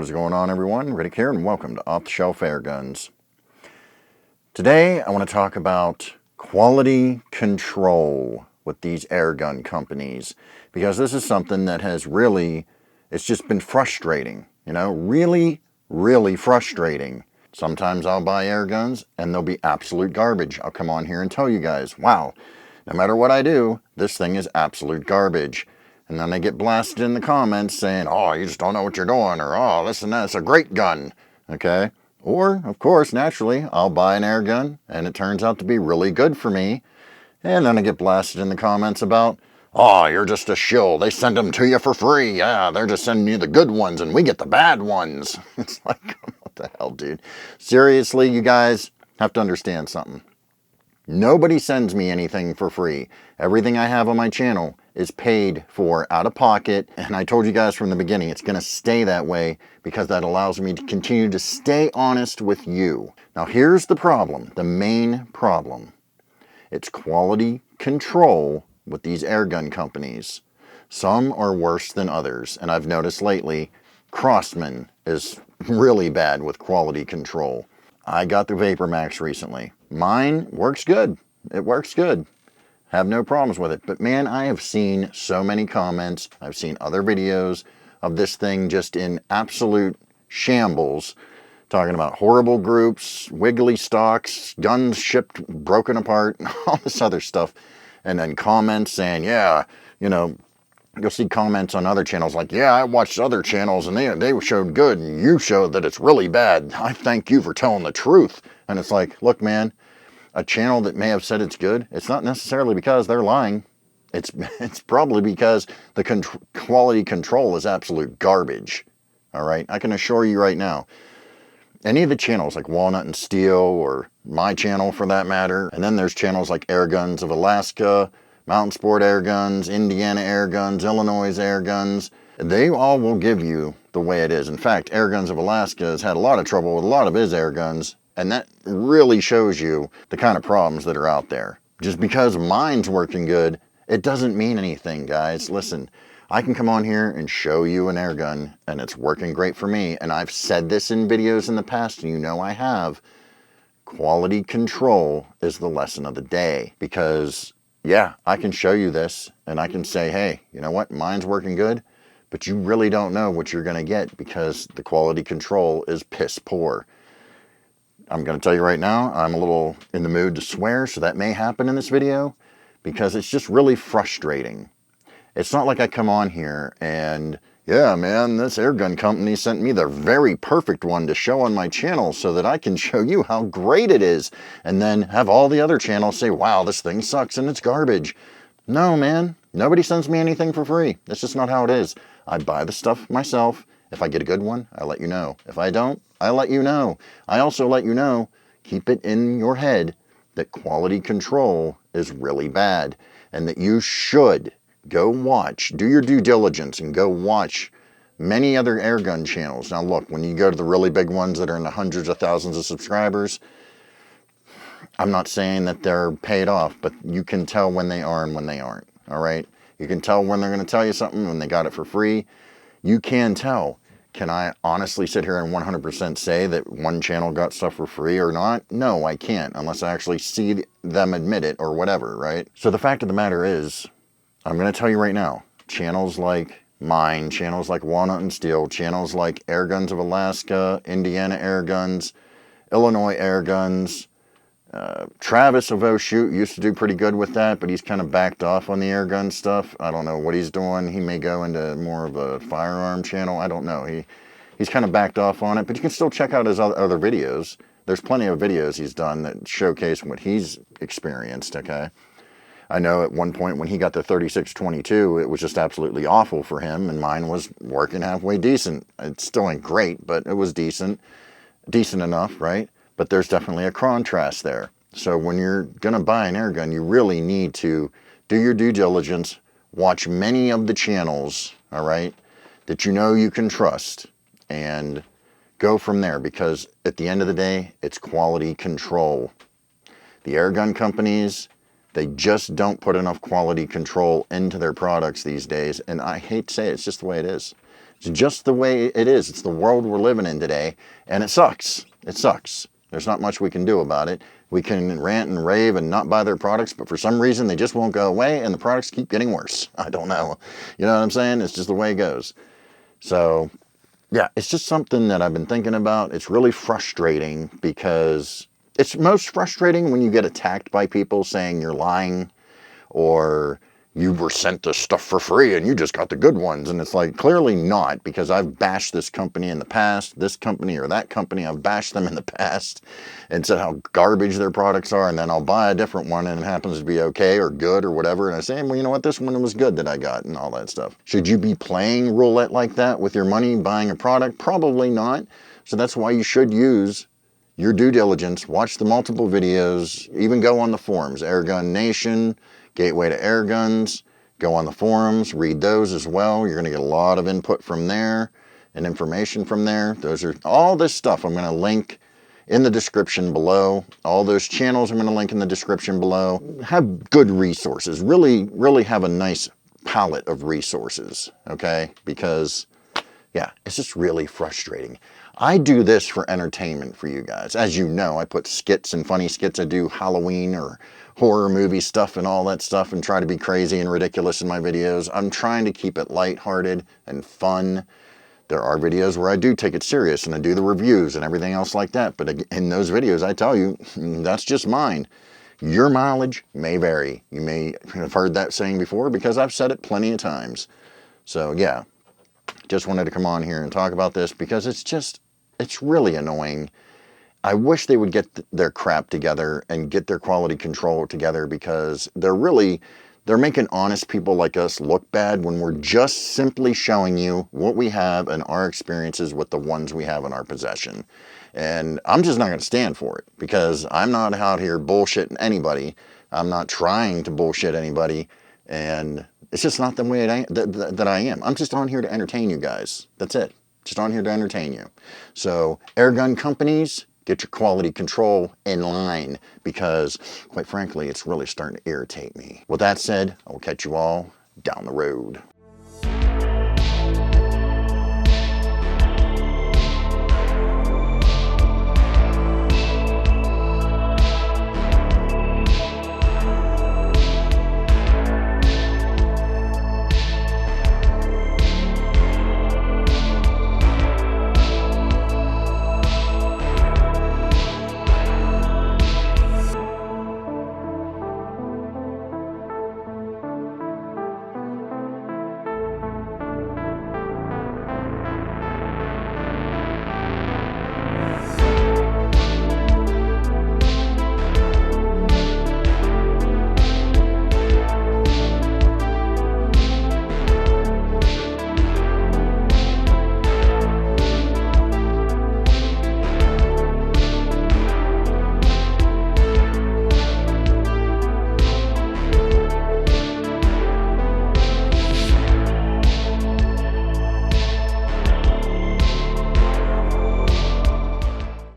What is going on, everyone? Riddict here, and welcome to Off the Shelf Airguns. Today, I want to talk about quality control with these airgun companies, because this is something that has really, it's just been frustrating, really frustrating. Sometimes I'll buy airguns and they'll be absolute garbage. I'll come on here and tell you guys, wow, no matter what I do, this thing is absolute garbage. And then they get blasted in the comments saying, oh, you just don't know what you're doing, or oh, this and that, it's a great gun, okay? Or, of course, naturally, I'll buy an air gun, and it turns out to be really good for me, and then I get blasted in the comments about, oh, you're just a shill, they send them to you for free, yeah, they're just sending you the good ones, and we get the bad ones. It's like, what the hell, dude? Seriously, you guys have to understand something. Nobody sends me anything for free. Everything I have on my channel is paid for out of pocket, and I told you guys from the beginning it's going to stay that way because that allows me to continue to stay honest with you. Now here's the problem, the main problem. It's quality control with these airgun companies. Some are worse than others, and I've noticed lately Crossman is really bad with quality control. I got the Vapor Max recently. Mine works good. It works good. Have no problems with it. But man, I have seen so many comments. I've seen other videos of this thing just in absolute shambles, talking about horrible groups, wiggly stocks, guns shipped broken apart, and all this other stuff. And then comments saying, yeah, you'll see comments on other channels like, yeah, I watched other channels and they showed good and you showed that it's really bad. I thank you for telling the truth. And it's like, look, man, a channel that may have said it's good, it's not necessarily because they're lying. It's probably because the quality control is absolute garbage. All right, I can assure you right now, any of the channels like Walnut and Steel, or my channel for that matter, and then there's channels like Airguns of Alaska, Mountain Sport Airguns, Indiana Airguns, Illinois Airguns, they all will give you the way it is. In fact, Airguns of Alaska has had a lot of trouble with a lot of his airguns, and that really shows you the kind of problems that are out there. Just because mine's working good, it doesn't mean anything, guys. Listen, I can come on here and show you an airgun, and it's working great for me, and I've said this in videos in the past, and you know I have. Quality control is the lesson of the day, because yeah, I can show you this, and I can say, hey, you know what, mine's working good, but you really don't know what you're going to get because the quality control is piss poor. I'm going to tell you right now, I'm a little in the mood to swear, so that may happen in this video, because it's just really frustrating. It's not like I come on here and, yeah, man, this airgun company sent me the very perfect one to show on my channel so that I can show you how great it is, and then have all the other channels say, wow, this thing sucks and it's garbage. No, man, nobody sends me anything for free. That's just not how it is. I buy the stuff myself. If I get a good one, I let you know. If I don't, I let you know. I also let you know, keep it in your head that quality control is really bad, and that you should go watch, do your due diligence and go watch many other airgun channels. Now look, when you go to the really big ones that are in the hundreds of thousands of subscribers, I'm not saying that they're paid off, but you can tell when they are and when they aren't, all right? You can tell when they're going to tell you something, when they got it for free. You can tell. Can I honestly sit here and 100% say that one channel got stuff for free or not? No, I can't, unless I actually see them admit it or whatever, right? So the fact of the matter is, I'm going to tell you right now, channels like mine, channels like Walnut and Steel, channels like Airguns of Alaska, Indiana Airguns, Illinois Airguns, Travis of Oh Shoot used to do pretty good with that, but he's kind of backed off on the airgun stuff. I don't know what he's doing. He may go into more of a firearm channel. I don't know. He's kind of backed off on it, but you can still check out his other videos. There's plenty of videos he's done that showcase what he's experienced, okay? I know at one point when he got the 3622, it was just absolutely awful for him, and mine was working halfway decent. It still ain't great, but it was decent enough, right? But there's definitely a contrast there. So when you're going to buy an airgun, you really need to do your due diligence, watch many of the channels, all right, that you know you can trust, and go from there, because at the end of the day, it's quality control. The airgun companies, they just don't put enough quality control into their products these days, and I hate to say it, it's just the way it is. It's just the way it is. It's the world we're living in today, and it sucks. It sucks. There's not much we can do about it. We can rant and rave and not buy their products, but for some reason they just won't go away, and the products keep getting worse. I don't know. You know what I'm saying? It's just the way it goes. So, yeah, it's just something that I've been thinking about. It's really frustrating because it's most frustrating when you get attacked by people saying you're lying or you were sent this stuff for free and you just got the good ones. And it's like, clearly not, because I've bashed this company in the past, this company or that company, I've bashed them in the past and said how garbage their products are. And then I'll buy a different one and it happens to be okay or good or whatever. And I say, well, you know what, this one was good that I got and all that stuff. Should you be playing roulette like that with your money, buying a product? Probably not. So that's why you should use your due diligence, watch the multiple videos, even go on the forums, Airgun Nation, Gateway to Airguns, go on the forums, read those as well. You're going to get a lot of input from there and information from there. Those are all this stuff I'm going to link in the description below. All those channels I'm going to link in the description below. Have good resources. Really, really have a nice palette of resources, okay? Because, yeah, it's just really frustrating. I do this for entertainment for you guys. As you know, I put skits and funny skits. I do Halloween or horror movie stuff and all that stuff and try to be crazy and ridiculous in my videos. I'm trying to keep it lighthearted and fun. There are videos where I do take it serious and I do the reviews and everything else like that. But in those videos, I tell you, that's just mine. Your mileage may vary. You may have heard that saying before because I've said it plenty of times. So yeah, just wanted to come on here and talk about this because it's really annoying. I wish they would get their crap together and get their quality control together because they're making honest people like us look bad when we're just simply showing you what we have and our experiences with the ones we have in our possession. And I'm just not going to stand for it because I'm not out here bullshitting anybody. I'm not trying to bullshit anybody. And it's just not the way that I am. I'm just on here to entertain you guys. That's it. Just on here to entertain you. So, Airgun companies, get your quality control in line because, quite frankly, it's really starting to irritate me. With that said, I will catch you all down the road.